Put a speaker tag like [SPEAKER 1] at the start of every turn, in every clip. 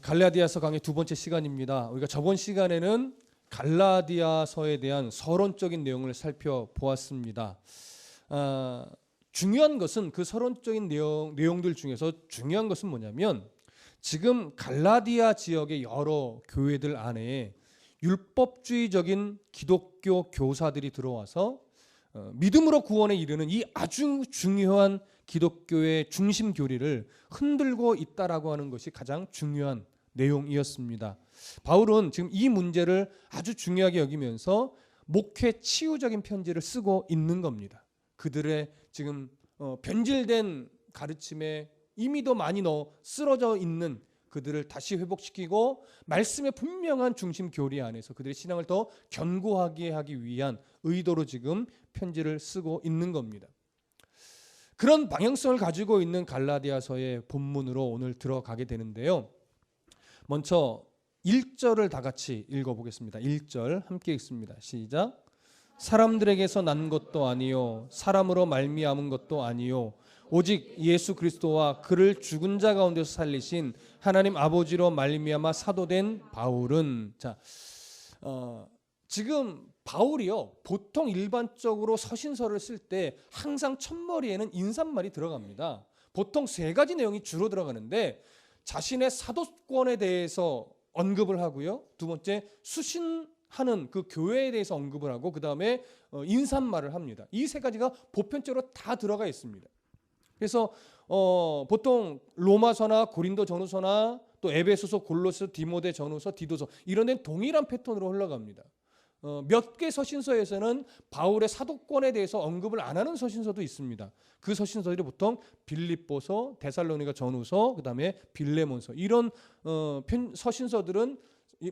[SPEAKER 1] 갈라디아서 강의 두 번째 시간입니다. 우리가 저번 시간에는 갈라디아서에 대한 서론적인 내용을 살펴보았습니다. 중요한 것은 그 서론적인 내용들 중에서 중요한 것은 뭐냐면 지금 갈라디아 지역의 여러 교회들 안에 율법주의적인 기독교 교사들이 들어와서 믿음으로 구원에 이르는 이 아주 중요한 기독교의 중심 교리를 흔들고 있다라고 하는 것이 가장 중요한 내용이었습니다. 바울은 지금 이 문제를 아주 중요하게 여기면서 목회 치유적인 편지를 쓰고 있는 겁니다. 그들의 지금 변질된 가르침에 이미도 많이 쓰러져 있는 그들을 다시 회복시키고 말씀의 분명한 중심 교리 안에서 그들의 신앙을 더 견고하게 하기 위한 의도로 지금 편지를 쓰고 있는 겁니다. 그런 방향성을 가지고 있는 갈라디아서의 본문으로 오늘 들어가게 되는데요. 먼저 1절을 다 같이 읽어보겠습니다. 1절 함께 읽습니다. 시작. 사람들에게서 난 것도 아니요 사람으로 말미암은 것도 아니요 오직 예수 그리스도와 그를 죽은 자 가운데서 살리신 하나님 아버지로 말미암아 사도된 바울은 지금 바울이요 보통 일반적으로 서신서를 쓸 때 항상 첫머리에는 인사말이 들어갑니다. 보통 세 가지 내용이 주로 들어가는데 자신의 사도권에 대해서 언급을 하고요. 두 번째 수신하는 그 교회에 대해서 언급을 하고 그 다음에 인사말을 합니다. 이 세 가지가 보편적으로 다 들어가 있습니다. 그래서 보통 로마서나 고린도 전후서나 또 에베소서, 골로새, 디모데 전후서, 디도서 이런 데는 동일한 패턴으로 흘러갑니다. 몇 개 서신서에서는 바울의 사도권에 대해서 언급을 안 하는 서신서도 있습니다. 그 서신서들이 보통 빌립보서, 데살로니가 전후서, 그다음에 빌레몬서 이런 서신서들은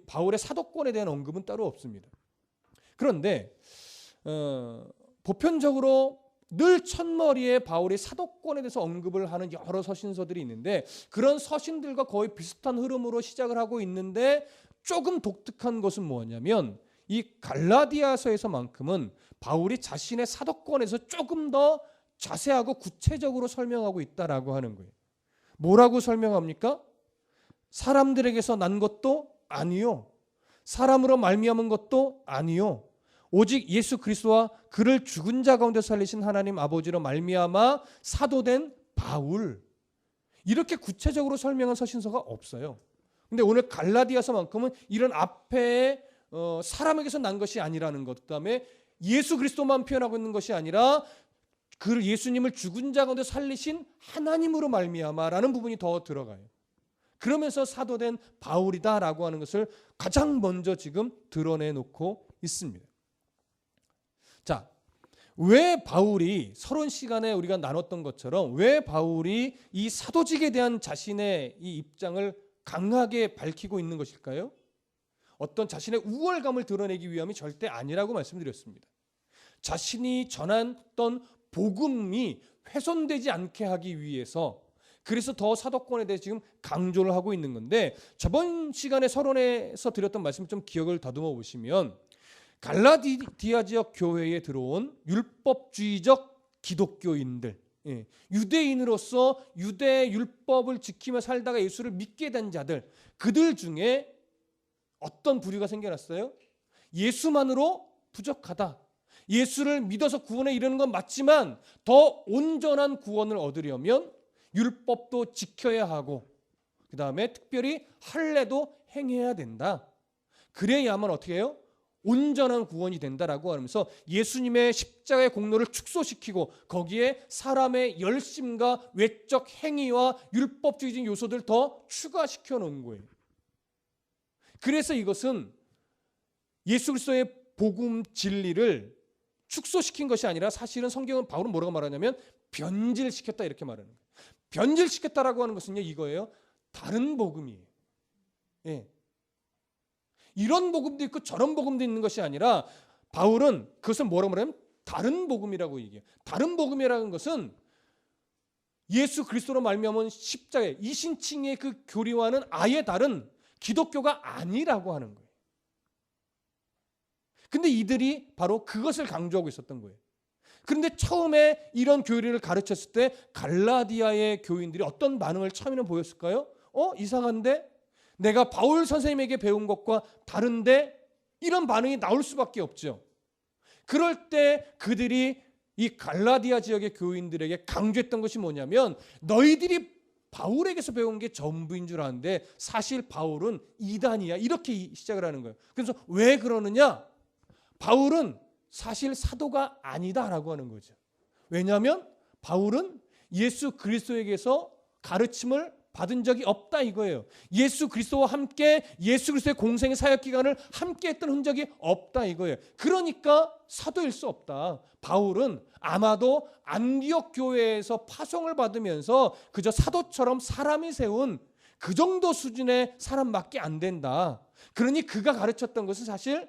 [SPEAKER 1] 바울의 사도권에 대한 언급은 따로 없습니다. 그런데 보편적으로 늘 첫머리에 바울이 사도권에 대해서 언급을 하는 여러 서신서들이 있는데 그런 서신들과 거의 비슷한 흐름으로 시작을 하고 있는데 조금 독특한 것은 뭐냐면 이 갈라디아서에서만큼은 바울이 자신의 사도권에서 조금 더 자세하고 구체적으로 설명하고 있다라고 하는 거예요. 뭐라고 설명합니까? 사람들에게서 난 것도 아니요 사람으로 말미암은 것도 아니요 오직 예수 그리스도와 그를 죽은 자 가운데 살리신 하나님 아버지로 말미암아 사도된 바울 이렇게 구체적으로 설명한 서신서가 없어요. 근데 오늘 갈라디아서만큼은 이런 앞에 사람에게서 난 것이 아니라는 것, 그다음에 예수 그리스도만 표현하고 있는 것이 아니라 그 예수님을 죽은 자 가운데 살리신 하나님으로 말미암아라는 부분이 더 들어가요. 그러면서 사도된 바울이다라고 하는 것을 가장 먼저 지금 드러내놓고 있습니다. 자, 왜 바울이 서론 시간에 우리가 나눴던 것처럼 왜 바울이 이 사도직에 대한 자신의 이 입장을 강하게 밝히고 있는 것일까요? 어떤 자신의 우월감을 드러내기 위함이 절대 아니라고 말씀드렸습니다. 자신이 전했던 복음이 훼손되지 않게 하기 위해서 그래서 더 사도권에 대해 지금 강조를 하고 있는 건데 저번 시간에 서론에서 드렸던 말씀 좀 기억을 다듬어 보시면 갈라디아 지역 교회에 들어온 율법주의적 기독교인들 유대인으로서 유대 율법을 지키며 살다가 예수를 믿게 된 자들 그들 중에 어떤 부류가 생겨났어요? 예수만으로 부족하다. 예수를 믿어서 구원에 이르는 건 맞지만 더 온전한 구원을 얻으려면 율법도 지켜야 하고 그 다음에 특별히 할례도 행해야 된다. 그래야만 어떻게 해요? 온전한 구원이 된다라고 하면서 예수님의 십자가의 공로를 축소시키고 거기에 사람의 열심과 외적 행위와 율법주의적인 요소들 더 추가시켜 놓은 거예요. 그래서 이것은 예수 그리스도의 복음 진리를 축소시킨 것이 아니라 사실은 성경은 바울은 뭐라고 말하냐면 변질시켰다 이렇게 말하는 거예요. 변질시켰다라고 하는 것은요 이거예요. 다른 복음이에요. 예. 이런 복음도 있고 저런 복음도 있는 것이 아니라 바울은 그것을 뭐라고 말하면 다른 복음이라고 얘기해요. 다른 복음이라는 것은 예수 그리스도로 말미암은 십자가의 이신칭의 그 교리와는 아예 다른 기독교가 아니라고 하는 거예요. 근데 이들이 바로 그것을 강조하고 있었던 거예요. 그런데 처음에 이런 교리를 가르쳤을 때 갈라디아의 교인들이 어떤 반응을 처음에는 보였을까요? 이상한데? 내가 바울 선생님에게 배운 것과 다른데 이런 반응이 나올 수밖에 없죠. 그럴 때 그들이 이 갈라디아 지역의 교인들에게 강조했던 것이 뭐냐면 너희들이 바울에게서 배운 게 전부인 줄 아는데 사실 바울은 이단이야. 이렇게 시작을 하는 거예요. 그래서 왜 그러느냐? 바울은 사실 사도가 아니다라고 하는 거죠. 왜냐하면 바울은 예수 그리스도에게서 가르침을 받은 적이 없다 이거예요. 예수 그리스도와 함께 예수 그리스도의 공생의 사역 기간을 함께 했던 흔적이 없다 이거예요. 그러니까 사도일 수 없다. 바울은 아마도 안디옥 교회에서 파송을 받으면서 그저 사도처럼 사람이 세운 그 정도 수준의 사람밖에 안 된다. 그러니 그가 가르쳤던 것은 사실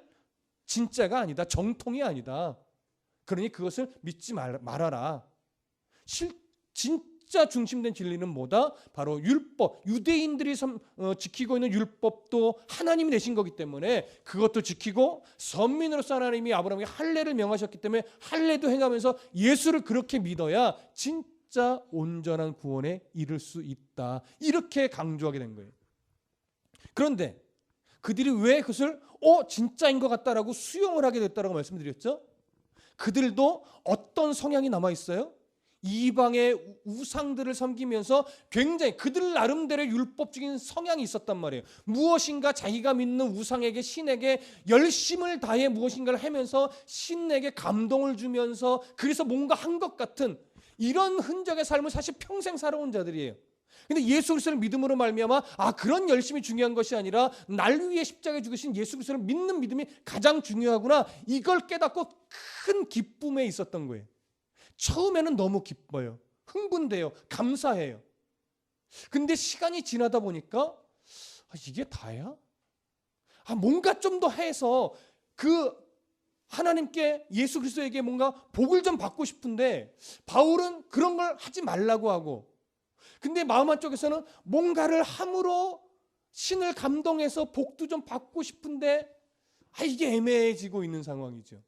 [SPEAKER 1] 진짜가 아니다. 정통이 아니다. 그러니 그것을 믿지 말아라. 진짜 중심된 진리는 뭐다? 바로 율법. 유대인들이 지키고 있는 율법도 하나님이 내신 거기 때문에 그것도 지키고 선민으로서 하나님이 아브라함에게 할례를 명하셨기 때문에 할례도 행하면서 예수를 그렇게 믿어야 진짜 온전한 구원에 이를 수 있다. 이렇게 강조하게 된 거예요. 그런데 그들이 왜 그것을 진짜인 것 같다라고 수용을 하게 됐다라고 말씀드렸죠? 그들도 어떤 성향이 남아 있어요? 이방의 우상들을 섬기면서 굉장히 그들 나름대로의 율법적인 성향이 있었단 말이에요. 무엇인가 자기가 믿는 우상에게 신에게 열심을 다해 무엇인가를 하면서 신에게 감동을 주면서 그래서 뭔가 한 것 같은 이런 흔적의 삶을 사실 평생 살아온 자들이에요. 근데 예수 그리스도를 믿음으로 말미암아 그런 열심이 중요한 것이 아니라 날 위해 십자가에 죽으신 예수 그리스도를 믿는 믿음이 가장 중요하구나. 이걸 깨닫고 큰 기쁨에 있었던 거예요. 처음에는 너무 기뻐요. 흥분돼요. 감사해요. 근데 시간이 지나다 보니까 이게 다야? 뭔가 좀 더 해서 그 하나님께 예수 그리스도에게 뭔가 복을 좀 받고 싶은데 바울은 그런 걸 하지 말라고 하고 근데 마음 한쪽에서는 뭔가를 함으로 신을 감동해서 복도 좀 받고 싶은데 이게 애매해지고 있는 상황이죠.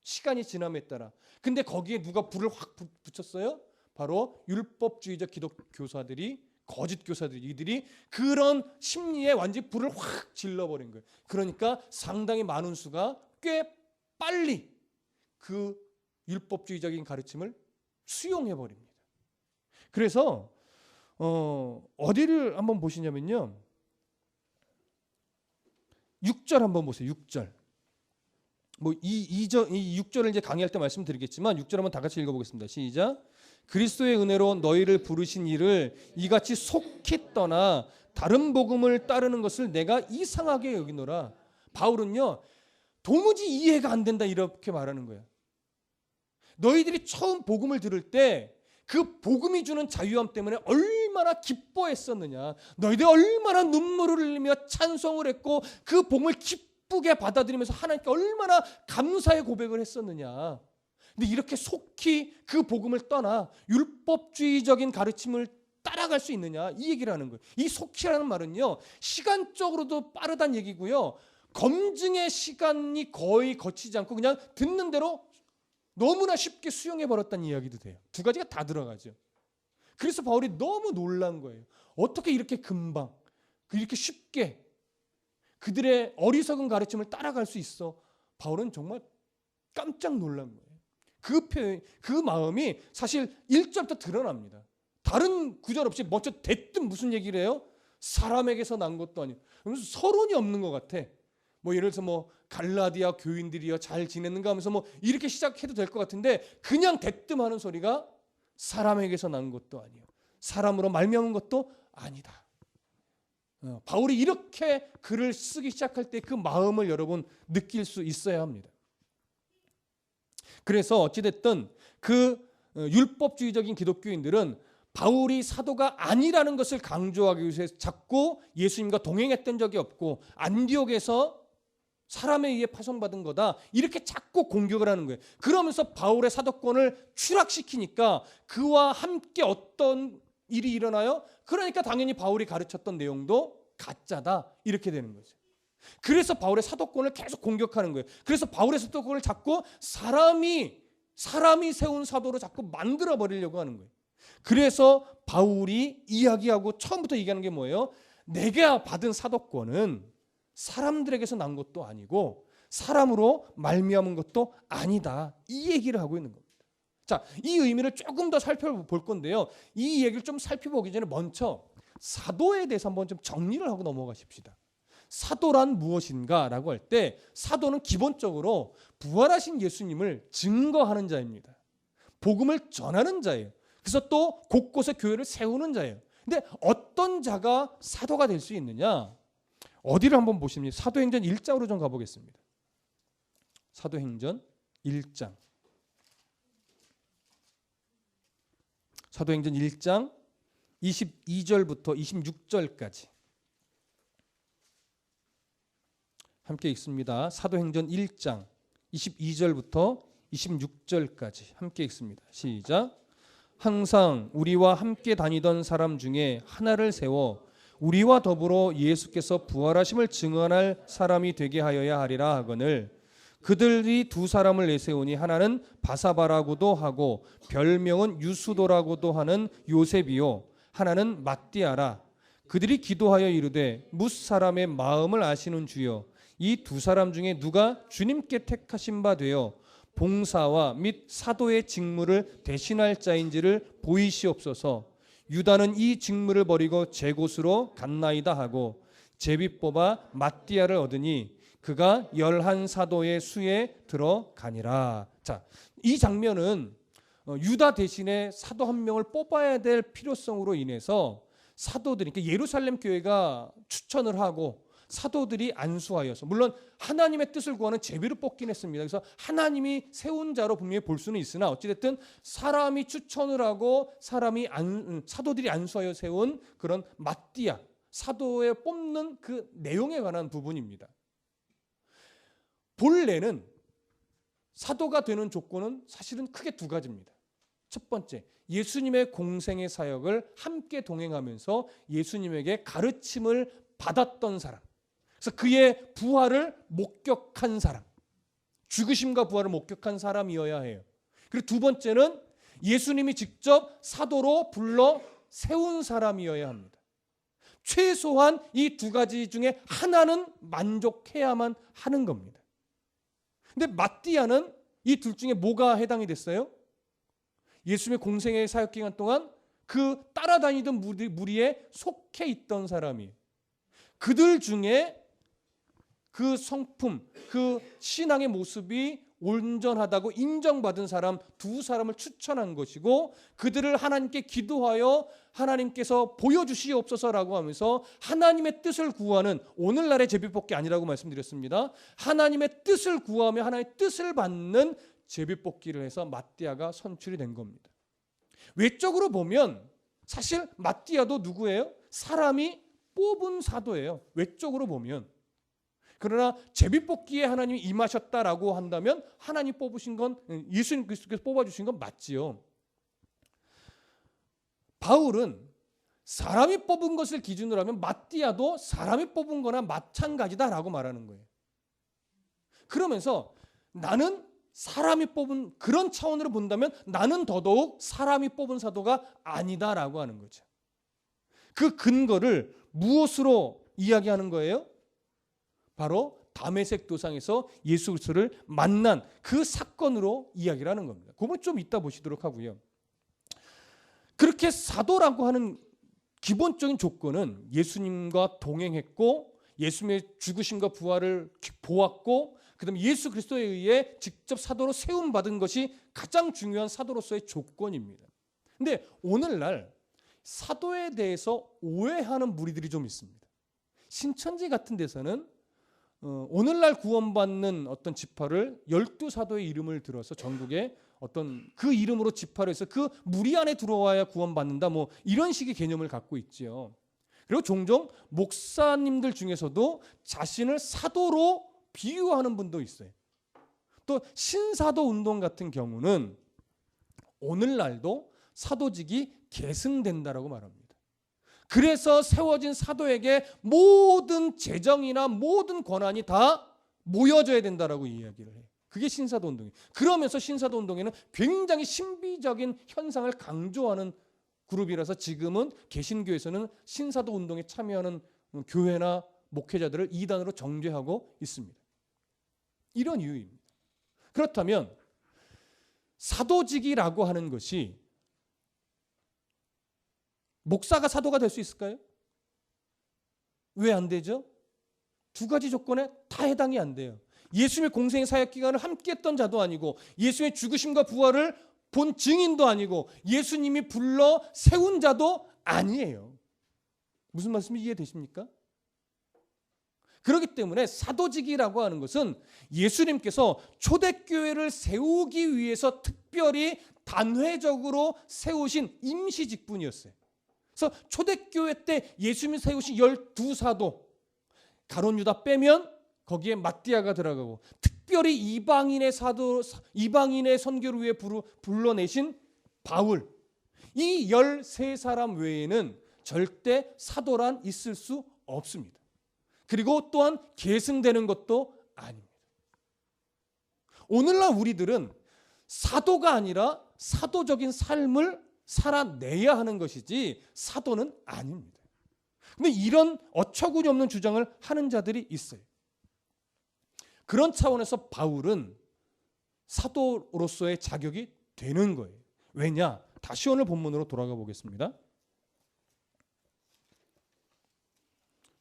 [SPEAKER 1] 시간이 지남에 따라. 근데 거기에 누가 불을 확 붙였어요? 바로 율법주의적 기독교사들이 거짓 교사들이 이들이 그런 심리에 완전히 불을 확 질러버린 거예요. 그러니까 상당히 많은 수가 꽤 빨리 그 율법주의적인 가르침을 수용해버립니다. 그래서 어디를 한번 보시냐면요. 6절 한번 보세요. 6절. 이 6절을 이제 강의할 때 말씀드리겠지만 6절 한번 다 같이 읽어보겠습니다. 시작. 그리스도의 은혜로 너희를 부르신 이를 이같이 속히 떠나 다른 복음을 따르는 것을 내가 이상하게 여기노라. 바울은요. 도무지 이해가 안 된다 이렇게 말하는 거예요. 너희들이 처음 복음을 들을 때 그 복음이 주는 자유함 때문에 얼마나 기뻐했었느냐. 너희들이 얼마나 눈물을 흘리며 찬송을 했고 그 복음을 기쁘게 받아들이면서 하나님께 얼마나 감사의 고백을 했었느냐. 근데 이렇게 속히 그 복음을 떠나 율법주의적인 가르침을 따라갈 수 있느냐 이 얘기를 하는 거예요. 이 속히라는 말은요. 시간적으로도 빠르다는 얘기고요. 검증의 시간이 거의 거치지 않고 그냥 듣는 대로 너무나 쉽게 수용해버렸다는 이야기도 돼요. 두 가지가 다 들어가죠. 그래서 바울이 너무 놀란 거예요. 어떻게 이렇게 금방 이렇게 쉽게 그들의 어리석은 가르침을 따라갈 수 있어. 바울은 정말 깜짝 놀란 거예요. 그 표현, 그 마음이 사실 1절부터 드러납니다. 다른 구절 없이 먼저 대뜸 무슨 얘기를 해요? 사람에게서 난 것도 아니고 서론이 없는 것 같아. 예를 들어서 갈라디아 교인들이여 잘 지냈는가 하면서 이렇게 시작해도 될 것 같은데 그냥 대뜸 하는 소리가 사람에게서 난 것도 아니요 사람으로 말미암은 것도 아니다. 바울이 이렇게 글을 쓰기 시작할 때 그 마음을 여러분 느낄 수 있어야 합니다. 그래서 어찌됐든 그 율법주의적인 기독교인들은 바울이 사도가 아니라는 것을 강조하기 위해서 자꾸 예수님과 동행했던 적이 없고 안디옥에서 사람에 의해 파송받은 거다 이렇게 자꾸 공격을 하는 거예요. 그러면서 바울의 사도권을 추락시키니까 그와 함께 어떤 일이 일어나요? 그러니까 당연히 바울이 가르쳤던 내용도 가짜다 이렇게 되는 거죠. 그래서 바울의 사도권을 계속 공격하는 거예요. 그래서 바울의 사도권을 자꾸 사람이 세운 사도로 자꾸 만들어 버리려고 하는 거예요. 그래서 바울이 이야기하고 처음부터 얘기하는 게 뭐예요? 내가 받은 사도권은 사람들에게서 난 것도 아니고 사람으로 말미암은 것도 아니다. 이 얘기를 하고 있는 겁니다. 자, 이 의미를 조금 더 살펴볼 건데요. 이 얘기를 좀 살펴보기 전에 먼저 사도에 대해서 한번 좀 정리를 하고 넘어가십시다. 사도란 무엇인가 라고 할 때 사도는 기본적으로 부활하신 예수님을 증거하는 자입니다. 복음을 전하는 자예요. 그래서 또 곳곳에 교회를 세우는 자예요. 근데 어떤 자가 사도가 될 수 있느냐? 어디를 한번 보십니까? 사도행전 1장으로 좀 가보겠습니다. 사도행전 1장. 사도행전 1장 22절부터 26절까지 함께 읽습니다. 사도행전 1장 22절부터 26절까지 함께 읽습니다. 시작. 항상 우리와 함께 다니던 사람 중에 하나를 세워 우리와 더불어 예수께서 부활하심을 증언할 사람이 되게 하여야 하리라 하거늘 그들이 두 사람을 내세우니 하나는 바사바라고도 하고 별명은 유수도라고도 하는 요셉이요 하나는 matti아라. 그들이 기도하여 이르되 뭇 사람의 마음을 아시는 주여 이 두 사람 중에 누가 주님께 택하신 바 되어 봉사와 및 사도의 직무를 대신할 자인지를 보이시옵소서. 유다는 이 직무를 버리고 제 곳으로 갔나이다 하고 제비 뽑아 matti아를 얻으니 그가 11 사도의 수에 들어가니라. 자, 이 장면은 유다 대신에 사도 한 명을 뽑아야 될 필요성으로 인해서 사도들이, 그러니까 예루살렘 교회가 추천을 하고 사도들이 안수하여서, 물론 하나님의 뜻을 구하는 제비로 뽑긴 했습니다. 그래서 하나님이 세운 자로 분명히 볼 수는 있으나 어찌됐든 사람이 추천을 하고 사도들이 안수하여 세운 그런 matti아, 사도에 뽑는 그 내용에 관한 부분입니다. 본래는 사도가 되는 조건은 사실은 크게 두 가지입니다. 첫 번째, 예수님의 공생의 사역을 함께 동행하면서 예수님에게 가르침을 받았던 사람. 그래서 그의 부활을 목격한 사람. 죽으심과 부활을 목격한 사람이어야 해요. 그리고 두 번째는 예수님이 직접 사도로 불러 세운 사람이어야 합니다. 최소한 이 두 가지 중에 하나는 만족해야만 하는 겁니다. 근데 matti아는 이 둘 중에 뭐가 해당이 됐어요? 예수님의 공생의 사역 기간 동안 그 따라다니던 무리에 속해 있던 사람이에요. 그들 중에 그 성품, 그 신앙의 모습이 온전하다고 인정받은 사람 두 사람을 추천한 것이고, 그들을 하나님께 기도하여 하나님께서 보여주시옵소서라고 하면서 하나님의 뜻을 구하는, 오늘날의 제비뽑기 아니라고 말씀드렸습니다. 하나님의 뜻을 구하며 하나님의 뜻을 받는 제비뽑기를 해서 matti아가 선출이 된 겁니다. 외적으로 보면 사실 matti아도 누구예요? 사람이 뽑은 사도예요. 외적으로 보면. 그러나 제비뽑기에 하나님이 임하셨다라고 한다면 하나님 뽑으신 건, 예수님 그리스도께서 뽑아주신 건 맞지요. 바울은 사람이 뽑은 것을 기준으로 하면 matti아도 사람이 뽑은 거나 마찬가지다라고 말하는 거예요. 그러면서 나는 사람이 뽑은, 그런 차원으로 본다면 나는 더더욱 사람이 뽑은 사도가 아니다라고 하는 거죠. 그 근거를 무엇으로 이야기하는 거예요? 바로 다메섹 도상에서 예수 그리스도를 만난 그 사건으로 이야기를 하는 겁니다. 그건 좀 이따 보시도록 하고요. 그렇게 사도라고 하는 기본적인 조건은 예수님과 동행했고 예수님의 죽으심과 부활을 보았고 그다음에 예수 그리스도에 의해 직접 사도로 세움받은 것이 가장 중요한 사도로서의 조건입니다. 근데 오늘날 사도에 대해서 오해하는 무리들이 좀 있습니다. 신천지 같은 데서는 오늘날 구원받는 어떤 지파를 12사도의 이름을 들어서 전국에 어떤 그 이름으로 지파를 해서 그 무리 안에 들어와야 구원받는다, 뭐 이런 식의 개념을 갖고 있지요. 그리고 종종 목사님들 중에서도 자신을 사도로 비유하는 분도 있어요. 또 신사도 운동 같은 경우는 오늘날도 사도직이 계승된다라고 말합니다. 그래서 세워진 사도에게 모든 재정이나 모든 권한이 다 모여져야 된다라고 이야기를 해요. 그게 신사도 운동이에요. 그러면서 신사도 운동에는 굉장히 신비적인 현상을 강조하는 그룹이라서 지금은 개신교에서는 신사도 운동에 참여하는 교회나 목회자들을 이단으로 정죄하고 있습니다. 이런 이유입니다. 그렇다면 사도직이라고 하는 것이 목사가 사도가 될 수 있을까요? 왜 안 되죠? 두 가지 조건에 다 해당이 안 돼요. 예수님의 공생의 사역 기간을 함께했던 자도 아니고 예수님의 죽으심과 부활을 본 증인도 아니고 예수님이 불러 세운 자도 아니에요. 무슨 말씀이 이해되십니까? 그렇기 때문에 사도직이라고 하는 것은 예수님께서 초대교회를 세우기 위해서 특별히 단회적으로 세우신 임시직분이었어요. 그래서 초대교회 때 예수님이 세우신 12사도, 가룟 유다 빼면 거기에 마띠아가 들어가고, 특별히 이방인의 선교를 위해 불러내신 바울, 이 13사람 외에는 절대 사도란 있을 수 없습니다. 그리고 또한 계승되는 것도 아닙니다. 오늘날 우리들은 사도가 아니라 사도적인 삶을 살아내야 하는 것이지 사도는 아닙니다. 근데 이런 어처구니 없는 주장을 하는 자들이 있어요. 그런 차원에서 바울은 사도로서의 자격이 되는 거예요. 왜냐? 다시 오늘 본문으로 돌아가 보겠습니다.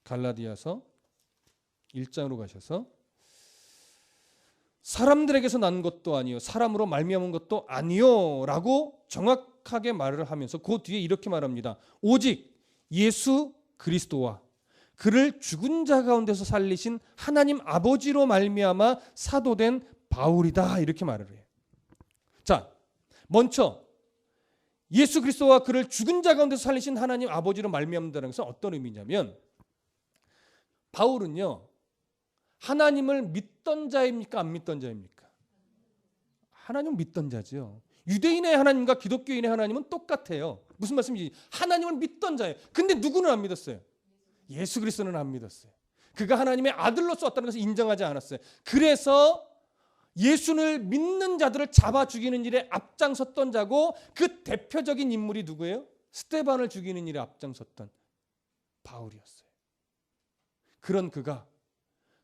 [SPEAKER 1] 갈라디아서 1장으로 가셔서 사람들에게서 난 것도 아니요 사람으로 말미암은 것도 아니요 라고 정확하게 말을 하면서 그 뒤에 이렇게 말합니다. 오직 예수 그리스도와 그를 죽은 자 가운데서 살리신 하나님 아버지로 말미암아 사도된 바울이다, 이렇게 말을 해요. 자, 먼저 예수 그리스도와 그를 죽은 자 가운데서 살리신 하나님 아버지로 말미암는다는 것은 어떤 의미냐면, 바울은요 하나님을 믿던 자입니까? 안 믿던 자입니까? 하나님을 믿던 자죠. 유대인의 하나님과 기독교인의 하나님은 똑같아요. 무슨 말씀인지, 하나님을 믿던 자예요. 근데 누구는 안 믿었어요? 예수 그리스도는 안 믿었어요. 그가 하나님의 아들로서 왔다는 것을 인정하지 않았어요. 그래서 예수를 믿는 자들을 잡아 죽이는 일에 앞장섰던 자고, 그 대표적인 인물이 누구예요? 스데반을 죽이는 일에 앞장섰던 바울이었어요. 그런 그가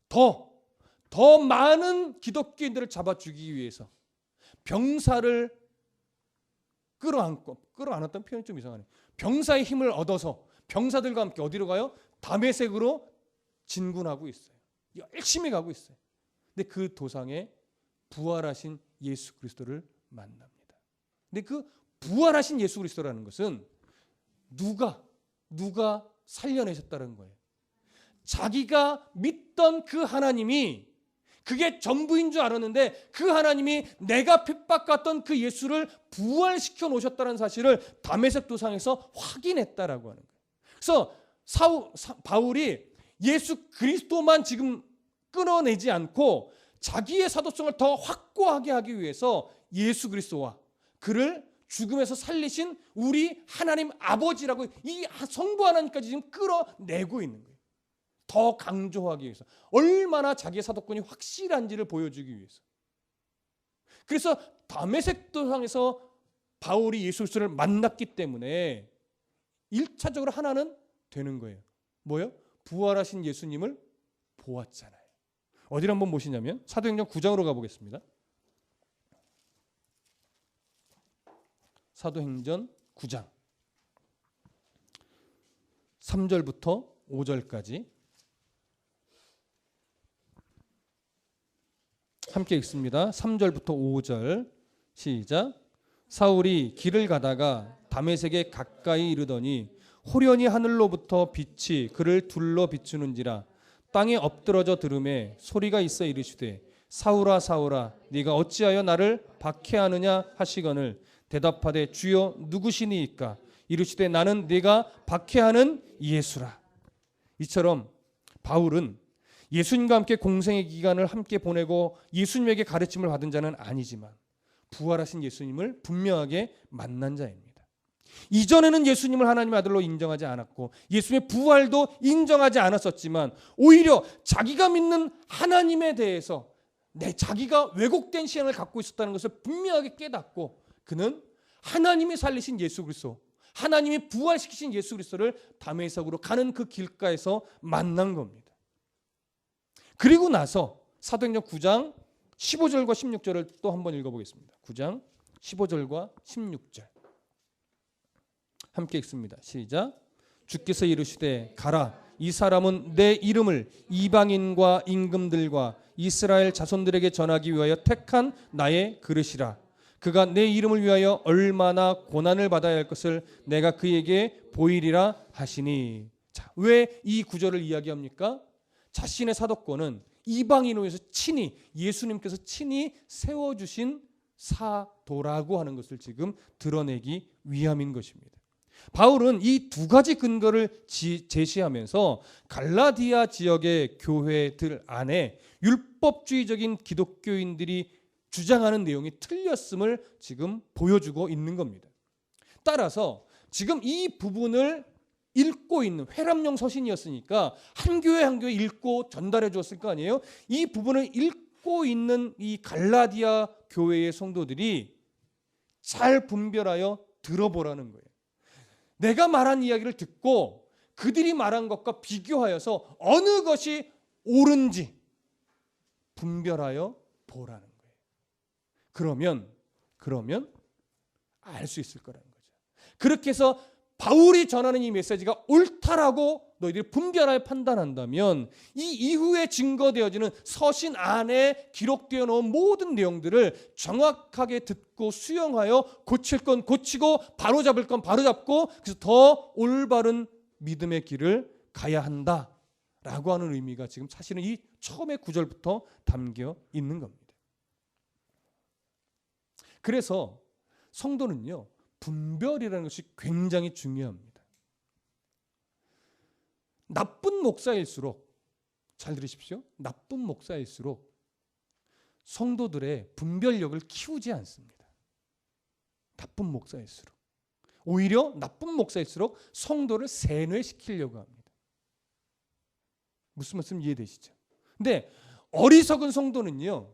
[SPEAKER 1] 더 많은 기독교인들을 잡아 죽이기 위해서 병사를 끌어안았다는 표현이 좀 이상하네요. 병사의 힘을 얻어서 병사들과 함께 어디로 가요? 다메섹으로 진군하고 있어요. 열심히 가고 있어요. 근데 그 도상에 부활하신 예수 그리스도를 만납니다. 근데 그 부활하신 예수 그리스도라는 것은 누가 살려내셨다는 거예요. 자기가 믿던 그 하나님이 그게 전부인 줄 알았는데, 그 하나님이 내가 핍박받던 그 예수를 부활시켜 놓으셨다는 사실을 다메섹 도상에서 확인했다라고 하는 거예요. 그래서 바울이 예수 그리스도만 지금 끊어내지 않고 자기의 사도성을 더 확고하게 하기 위해서 예수 그리스도와 그를 죽음에서 살리신 우리 하나님 아버지라고 이 성부 하나님까지 지금 끌어내고 있는 거예요. 더 강조하기 위해서, 얼마나 자기의 사도권이 확실한지를 보여주기 위해서. 그래서 다메섹 도상에서 바울이 예수 그리스도를 만났기 때문에 1차적으로 하나는 되는 거예요. 뭐예요? 부활하신 예수님을 보았잖아요. 어디를 한번 보시냐면 사도행전 9장으로 가보겠습니다. 사도행전 9장 3절부터 5절까지 함께 읽습니다. 3절부터 5절 시작. 사울이 길을 가다가 다메섹에 가까이 이르더니 호련히 하늘로부터 빛이 그를 둘러 비추는지라. 땅에 엎드러져 들음에 소리가 있어 이르시되 사울아 사울아 네가 어찌하여 나를 박해하느냐 하시거늘 대답하되 주여 누구시니이까? 이르시되 나는 네가 박해하는 예수라. 이처럼 바울은 예수님과 함께 공생의 기간을 함께 보내고 예수님에게 가르침을 받은 자는 아니지만 부활하신 예수님을 분명하게 만난 자입니다. 이전에는 예수님을 하나님의 아들로 인정하지 않았고 예수님의 부활도 인정하지 않았었지만, 오히려 자기가 믿는 하나님에 대해서 자기가 왜곡된 시각을 갖고 있었다는 것을 분명하게 깨닫고, 그는 하나님이 살리신 예수 그리스도, 하나님이 부활시키신 예수 그리스도를 다메섹으로 가는 그 길가에서 만난 겁니다. 그리고 나서 사도행전 9장 15절과 16절을 또 한번 읽어보겠습니다. 9장 15절과 16절 함께 읽습니다. 시작. 주께서 이르시되 가라, 이 사람은 내 이름을 이방인과 임금들과 이스라엘 자손들에게 전하기 위하여 택한 나의 그릇이라. 그가 내 이름을 위하여 얼마나 고난을 받아야 할 것을 내가 그에게 보이리라 하시니. 자, 왜 이 구절을 이야기합니까? 자신의 사도권은 이방인으로서 친히 예수님께서 친히 세워주신 사도라고 하는 것을 지금 드러내기 위함인 것입니다. 바울은 이 두 가지 근거를 제시하면서 갈라디아 지역의 교회들 안에 율법주의적인 기독교인들이 주장하는 내용이 틀렸음을 지금 보여주고 있는 겁니다. 따라서 지금 이 부분을 읽고 있는 회람용 서신이었으니까 한 교회 한 교회 읽고 전달해 주었을 거 아니에요. 이 부분을 읽고 있는 이 갈라디아 교회의 성도들이 잘 분별하여 들어보라는 거예요. 내가 말한 이야기를 듣고 그들이 말한 것과 비교하여서 어느 것이 옳은지 분별하여 보라는 거예요. 그러면 알 수 있을 거라는 거죠. 그렇게 해서 바울이 전하는 이 메시지가 옳다라고 너희들이 분별하여 판단한다면 이 이후에 증거되어지는 서신 안에 기록되어 놓은 모든 내용들을 정확하게 듣고 수용하여 고칠 건 고치고 바로잡을 건 바로잡고 그래서 더 올바른 믿음의 길을 가야 한다라고 하는 의미가 지금 사실은 이 처음의 구절부터 담겨 있는 겁니다. 그래서 성도는요, 분별이라는 것이 굉장히 중요합니다. 나쁜 목사일수록, 잘 들으십시오. 나쁜 목사일수록 성도들의 분별력을 키우지 않습니다. 나쁜 목사일수록. 오히려 나쁜 목사일수록 성도를 세뇌시키려고 합니다. 무슨 말씀 이해되시죠? 근데 어리석은 성도는요,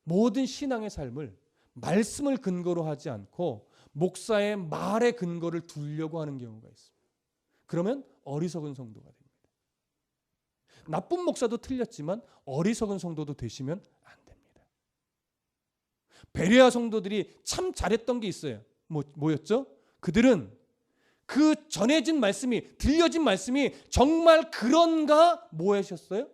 [SPEAKER 1] 모든 신앙의 삶을 말씀을 근거로 하지 않고 목사의 말에 근거를 두려고 하는 경우가 있습니다. 그러면 어리석은 성도가 됩니다. 나쁜 목사도 틀렸지만 어리석은 성도도 되시면 안 됩니다. 베레아 성도들이 참 잘했던 게 있어요. 뭐였죠? 그들은 그 전해진 말씀이, 들려진 말씀이 정말 그런가 뭐 하셨어요?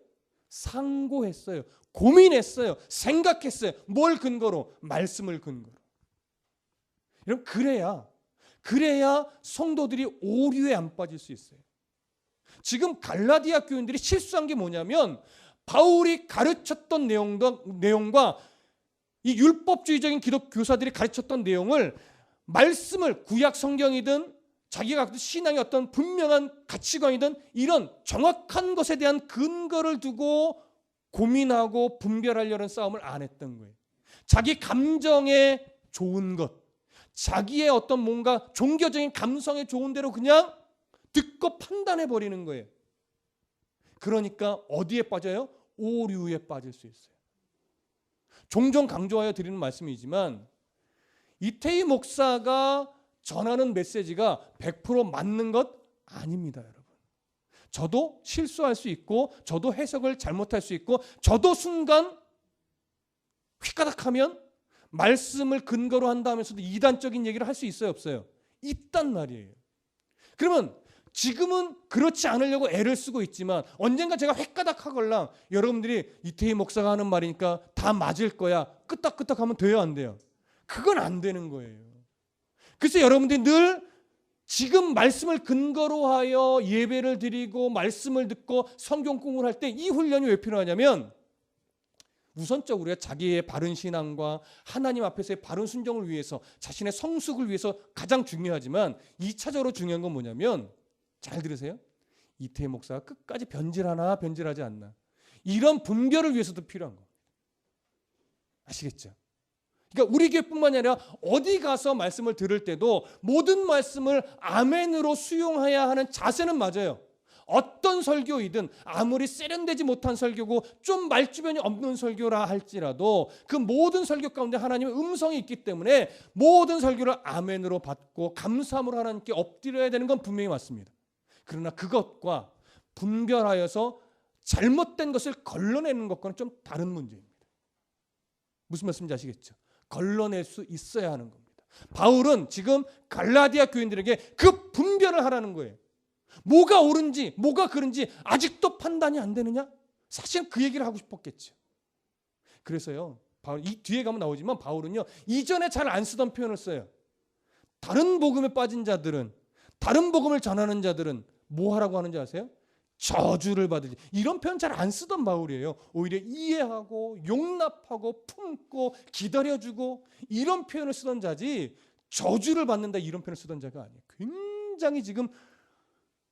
[SPEAKER 1] 상고했어요. 고민했어요. 생각했어요. 뭘 근거로? 말씀을 근거로. 여러분, 그래야 성도들이 오류에 안 빠질 수 있어요. 지금 갈라디아 교인들이 실수한 게 뭐냐면 바울이 가르쳤던 내용과 이 율법주의적인 기독 교사들이 가르쳤던 내용을, 말씀을, 구약 성경이든 자기가 갖던 신앙의 어떤 분명한 가치관이든 이런 정확한 것에 대한 근거를 두고 고민하고 분별하려는 싸움을 안 했던 거예요. 자기 감정에 좋은 것, 자기의 어떤 뭔가 종교적인 감성에 좋은 대로 그냥 듣고 판단해 버리는 거예요. 그러니까 어디에 빠져요? 오류에 빠질 수 있어요. 종종 강조하여 드리는 말씀이지만 이태희 목사가 전하는 메시지가 100% 맞는 것 아닙니다, 여러분. 저도 실수할 수 있고 저도 해석을 잘못할 수 있고 저도 순간 휘까닥하면 말씀을 근거로 한다 하면서도 이단적인 얘기를 할 수 있어요, 없어요? 있단 말이에요. 그러면 지금은 그렇지 않으려고 애를 쓰고 있지만 언젠가 제가 휘까닥하걸랑 여러분들이 이태희 목사가 하는 말이니까 다 맞을 거야, 끄떡끄떡하면 돼요, 안 돼요? 그건 안 되는 거예요. 그래서 여러분들이 늘 지금 말씀을 근거로 하여 예배를 드리고 말씀을 듣고 성경 공부를 할 때 이 훈련이 왜 필요하냐면 우선적으로 자기의 바른 신앙과 하나님 앞에서의 바른 순종을 위해서, 자신의 성숙을 위해서 가장 중요하지만 2차적으로 중요한 건 뭐냐면, 잘 들으세요. 이태희 목사가 끝까지 변질하나 변질하지 않나, 이런 분별을 위해서도 필요한 겁니다. 아시겠죠? 그러니까 우리 교회뿐만이 아니라 어디 가서 말씀을 들을 때도 모든 말씀을 아멘으로 수용해야 하는 자세는 맞아요. 어떤 설교이든 아무리 세련되지 못한 설교고 좀 말주변이 없는 설교라 할지라도 그 모든 설교 가운데 하나님의 음성이 있기 때문에 모든 설교를 아멘으로 받고 감사함으로 하나님께 엎드려야 되는 건 분명히 맞습니다. 그러나 그것과 분별하여서 잘못된 것을 걸러내는 것과는 좀 다른 문제입니다. 무슨 말씀인지 아시겠죠? 걸러낼 수 있어야 하는 겁니다. 바울은 지금 갈라디아 교인들에게 그 분별을 하라는 거예요. 뭐가 옳은지 뭐가 그른지 아직도 판단이 안 되느냐? 사실 그 얘기를 하고 싶었겠죠. 그래서요, 바울, 이 뒤에 가면 나오지만 바울은요, 이전에 잘 안 쓰던 표현을 써요. 다른 복음에 빠진 자들은, 다른 복음을 전하는 자들은 뭐 하라고 하는지 아세요? 저주를 받으지. 이런 표현 잘 안 쓰던 바울이에요. 오히려 이해하고 용납하고 품고 기다려주고 이런 표현을 쓰던 자지, 저주를 받는다 이런 표현을 쓰던 자가 아니에요. 굉장히 지금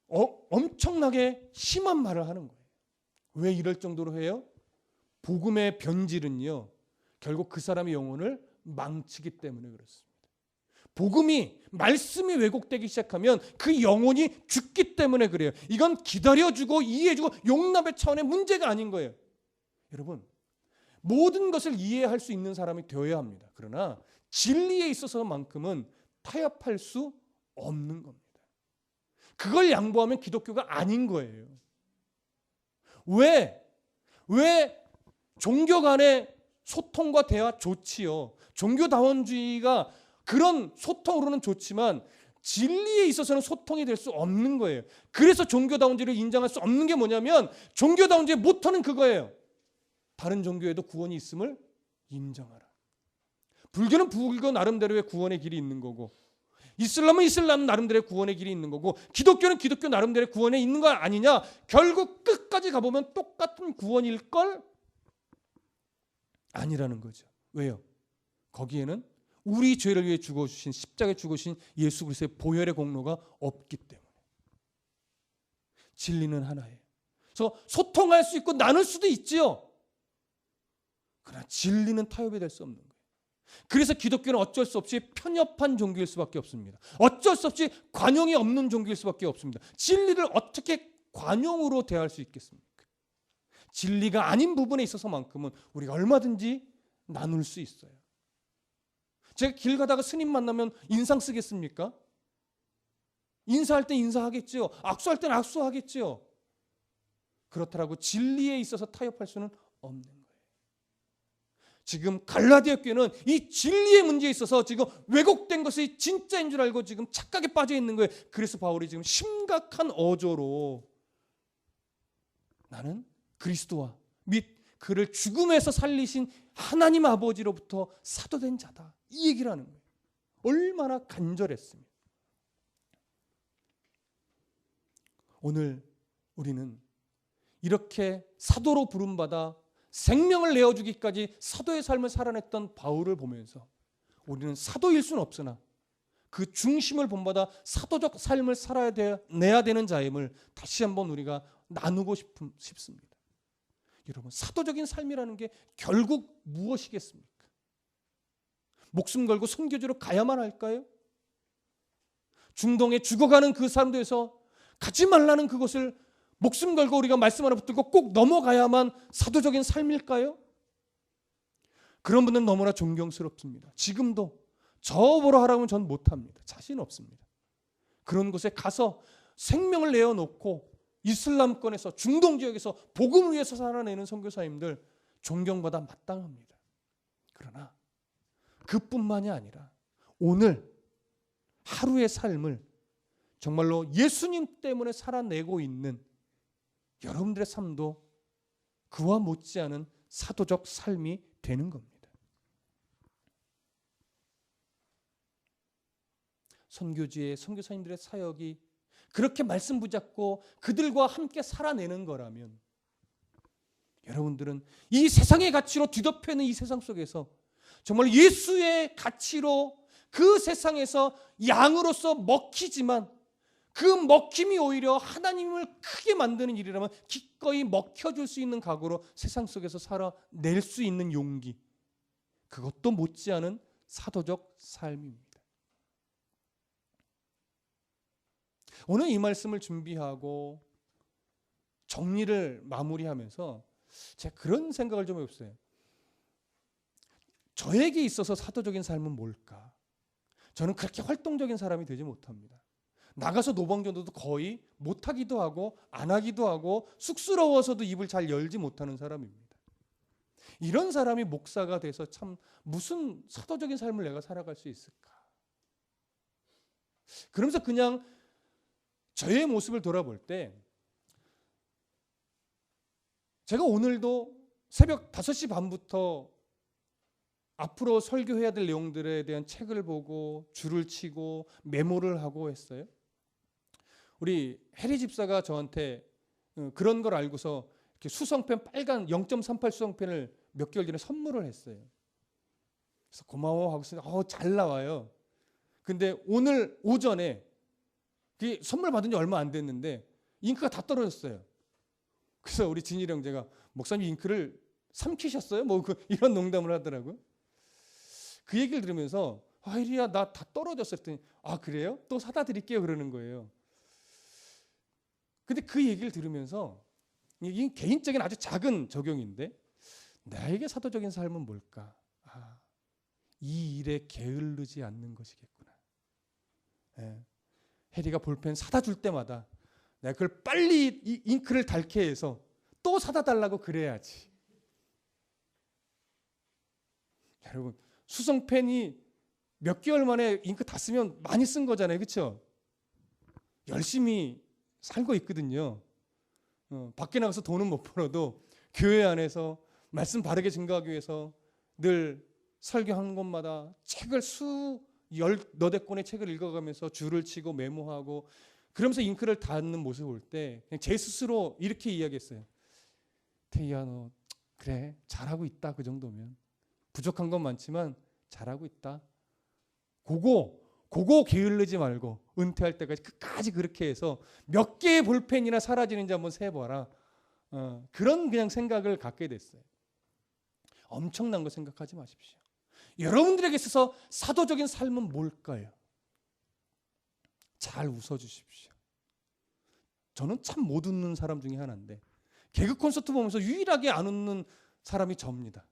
[SPEAKER 1] 엄청나게 심한 말을 하는 거예요. 왜 이럴 정도로 해요? 복음의 변질은요, 결국 그 사람의 영혼을 망치기 때문에 그렇습니다. 복음이, 말씀이 왜곡되기 시작하면 그 영혼이 죽기 때문에 그래요. 이건 기다려주고 이해해주고 용납의 차원의 문제가 아닌 거예요. 여러분, 모든 것을 이해할 수 있는 사람이 되어야 합니다. 그러나 진리에 있어서만큼은 타협할 수 없는 겁니다. 그걸 양보하면 기독교가 아닌 거예요. 왜 종교 간의 소통과 대화 좋지요. 종교다원주의가 그런 소통으로는 좋지만 진리에 있어서는 소통이 될 수 없는 거예요. 그래서 종교다원주의를 인정할 수 없는 게 뭐냐면 종교다원주의의 모토는 그거예요. 다른 종교에도 구원이 있음을 인정하라. 불교는 불교 나름대로의 구원의 길이 있는 거고, 이슬람은 이슬람 나름대로의 구원의 길이 있는 거고, 기독교는 기독교 나름대로의 구원에 있는 거 아니냐? 결국 끝까지 가보면 똑같은 구원일 걸 아니라는 거죠. 왜요? 거기에는 우리 죄를 위해 죽어주신, 십자가에 죽으신 예수 그리스도의 보혈의 공로가 없기 때문에. 진리는 하나예요. 그래서 소통할 수 있고 나눌 수도 있지요. 그러나 진리는 타협이 될 수 없는 거예요. 그래서 기독교는 어쩔 수 없이 편협한 종교일 수밖에 없습니다. 어쩔 수 없이 관용이 없는 종교일 수밖에 없습니다. 진리를 어떻게 관용으로 대할 수 있겠습니까? 진리가 아닌 부분에 있어서만큼은 우리가 얼마든지 나눌 수 있어요. 제가 길 가다가 스님 만나면 인상 쓰겠습니까? 인사할 땐 인사하겠지요. 악수할 땐 악수하겠지요. 그렇더라고 진리에 있어서 타협할 수는 없는 거예요. 지금 갈라디아 교회는 이 진리의 문제에 있어서 지금 왜곡된 것이 진짜인 줄 알고 지금 착각에 빠져 있는 거예요. 그래서 바울이 지금 심각한 어조로 나는 그리스도와 및 그를 죽음에서 살리신 하나님 아버지로부터 사도된 자다, 이 얘기를 하는 거예요. 얼마나 간절했습니까? 오늘 우리는 이렇게 사도로 부름받아 생명을 내어주기까지 사도의 삶을 살아냈던 바울을 보면서 우리는 사도일 수는 없으나 그 중심을 본받아 사도적 삶을 내야 되는 자임을 다시 한번 우리가 나누고 싶습니다. 여러분, 사도적인 삶이라는 게 결국 무엇이겠습니까? 목숨 걸고 선교지로 가야만 할까요? 중동에 죽어가는 그 사람들에서 가지 말라는 그것을 목숨 걸고 우리가 말씀 하나 붙들고 꼭 넘어가야만 사도적인 삶일까요? 그런 분들은 너무나 존경스럽습니다. 지금도 저보러 하라면 전 못합니다. 자신 없습니다. 그런 곳에 가서 생명을 내어놓고 이슬람권에서 중동 지역에서 복음을 위해서 살아내는 선교사님들 존경받아 마땅합니다. 그러나 그뿐만이 아니라 오늘 하루의 삶을 정말로 예수님 때문에 살아내고 있는 여러분들의 삶도 그와 못지않은 사도적 삶이 되는 겁니다. 선교지의 선교사님들의 사역이 그렇게 말씀 붙잡고 그들과 함께 살아내는 거라면 여러분들은 이 세상의 가치로 뒤덮여 있는 이 세상 속에서 정말 예수의 가치로 그 세상에서 양으로서 먹히지만 그 먹힘이 오히려 하나님을 크게 만드는 일이라면 기꺼이 먹혀줄 수 있는 각오로 세상 속에서 살아낼 수 있는 용기, 그것도 못지않은 사도적 삶입니다. 오늘 이 말씀을 준비하고 정리를 마무리하면서 제가 그런 생각을 좀 해봤어요. 저에게 있어서 사도적인 삶은 뭘까? 저는 그렇게 활동적인 사람이 되지 못합니다. 나가서 노방전도도 거의 못하기도 하고 안 하기도 하고 쑥스러워서도 입을 잘 열지 못하는 사람입니다. 이런 사람이 목사가 돼서 참 무슨 사도적인 삶을 내가 살아갈 수 있을까? 그러면서 그냥 저의 모습을 돌아볼 때 제가 오늘도 새벽 5시 반부터 앞으로 설교해야 될 내용들에 대한 책을 보고 줄을 치고 메모를 하고 했어요. 우리 해리 집사가 저한테 그런 걸 알고서 이렇게 수성펜 빨간 0.38 수성펜을 몇 개월 전에 선물을 했어요. 그래서 고마워 하고 잘 나와요. 근데 오늘 오전에 선물 받은 지 얼마 안 됐는데 잉크가 다 떨어졌어요. 그래서 우리 진일이 형제가 목사님 잉크를 삼키셨어요? 뭐 이런 농담을 하더라고요. 그 얘기를 들으면서 혜리야 나 다 떨어졌어 했더니 그래요? 또 사다 드릴게요 그러는 거예요. 근데 그 얘기를 들으면서 이게 개인적인 아주 작은 적용인데 나에게 사도적인 삶은 뭘까? 이 일에 게을르지 않는 것이겠구나. 혜리가 볼펜 사다 줄 때마다 내가 그걸 빨리 이 잉크를 닳게 해서 또 사다 달라고 그래야지. 여러분 수성펜이 몇 개월 만에 잉크 다 쓰면 많이 쓴 거잖아요. 그렇죠? 열심히 살고 있거든요. 밖에 나가서 돈은 못 벌어도 교회 안에서 말씀 바르게 증거하기 위해서 늘 설교하는 곳마다 책을 너댓 권의 책을 읽어가면서 줄을 치고 메모하고 그러면서 잉크를 닿는 모습을 볼 때 제 스스로 이렇게 이야기했어요. 태희야 너 그래 잘하고 있다. 그 정도면 부족한 건 많지만 잘하고 있다. 그거 게을르지 말고 은퇴할 때까지 끝까지 그렇게 해서 몇 개의 볼펜이나 사라지는지 한번 세봐라. 그런 그냥 생각을 갖게 됐어요. 엄청난 거 생각하지 마십시오. 여러분들에게 있어서 사도적인 삶은 뭘까요? 잘 웃어주십시오. 저는 참 못 웃는 사람 중에 하나인데 개그 콘서트 보면서 유일하게 안 웃는 사람이 저입니다.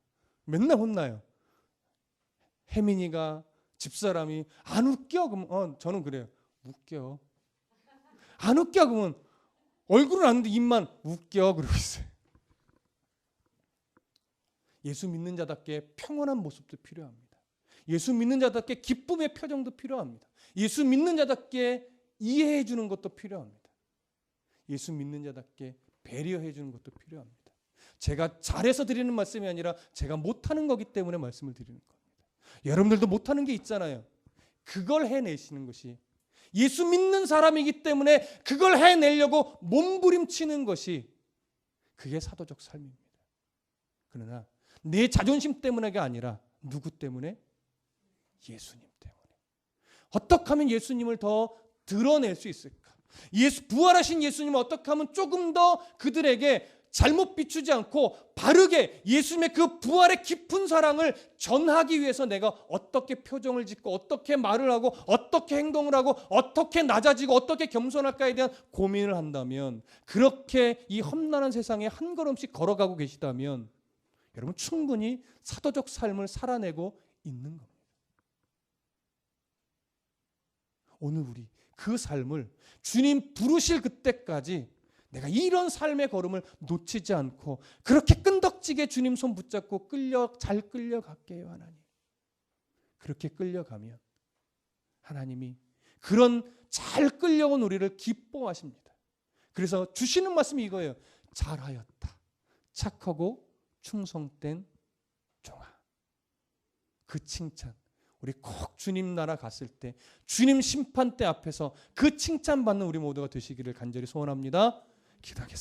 [SPEAKER 1] 맨날 혼나요. 혜민이가 집사람이 안 웃겨? 그러면 저는 그래요. 웃겨. 안 웃겨? 그러면 얼굴은 아는데 입만 웃겨 그러고 있어요. 예수 믿는 자답게 평온한 모습도 필요합니다. 예수 믿는 자답게 기쁨의 표정도 필요합니다. 예수 믿는 자답게 이해해 주는 것도 필요합니다. 예수 믿는 자답게 배려해 주는 것도 필요합니다. 제가 잘해서 드리는 말씀이 아니라 제가 못하는 거기 때문에 말씀을 드리는 겁니다. 여러분들도 못하는 게 있잖아요. 그걸 해내시는 것이 예수 믿는 사람이기 때문에 그걸 해내려고 몸부림치는 것이 그게 사도적 삶입니다. 그러나 내 자존심 때문에가 아니라 누구 때문에? 예수님 때문에. 어떻게 하면 예수님을 더 드러낼 수 있을까? 부활하신 예수님을 어떻게 하면 조금 더 그들에게 잘못 비추지 않고 바르게 예수님의 그 부활의 깊은 사랑을 전하기 위해서 내가 어떻게 표정을 짓고 어떻게 말을 하고 어떻게 행동을 하고 어떻게 낮아지고 어떻게 겸손할까에 대한 고민을 한다면 그렇게 이 험난한 세상에 한 걸음씩 걸어가고 계시다면 여러분 충분히 사도적 삶을 살아내고 있는 겁니다. 오늘 우리 그 삶을 주님 부르실 그때까지 내가 이런 삶의 걸음을 놓치지 않고 그렇게 끈덕지게 주님 손 붙잡고 잘 끌려갈게 해요. 하나님. 그렇게 끌려가면 하나님이 그런 잘 끌려온 우리를 기뻐하십니다. 그래서 주시는 말씀이 이거예요. 잘하였다. 착하고 충성된 종아. 그 칭찬. 우리 꼭 주님 나라 갔을 때 주님 심판대 앞에서 그 칭찬받는 우리 모두가 되시기를 간절히 소원합니다. 기도하겠습니다.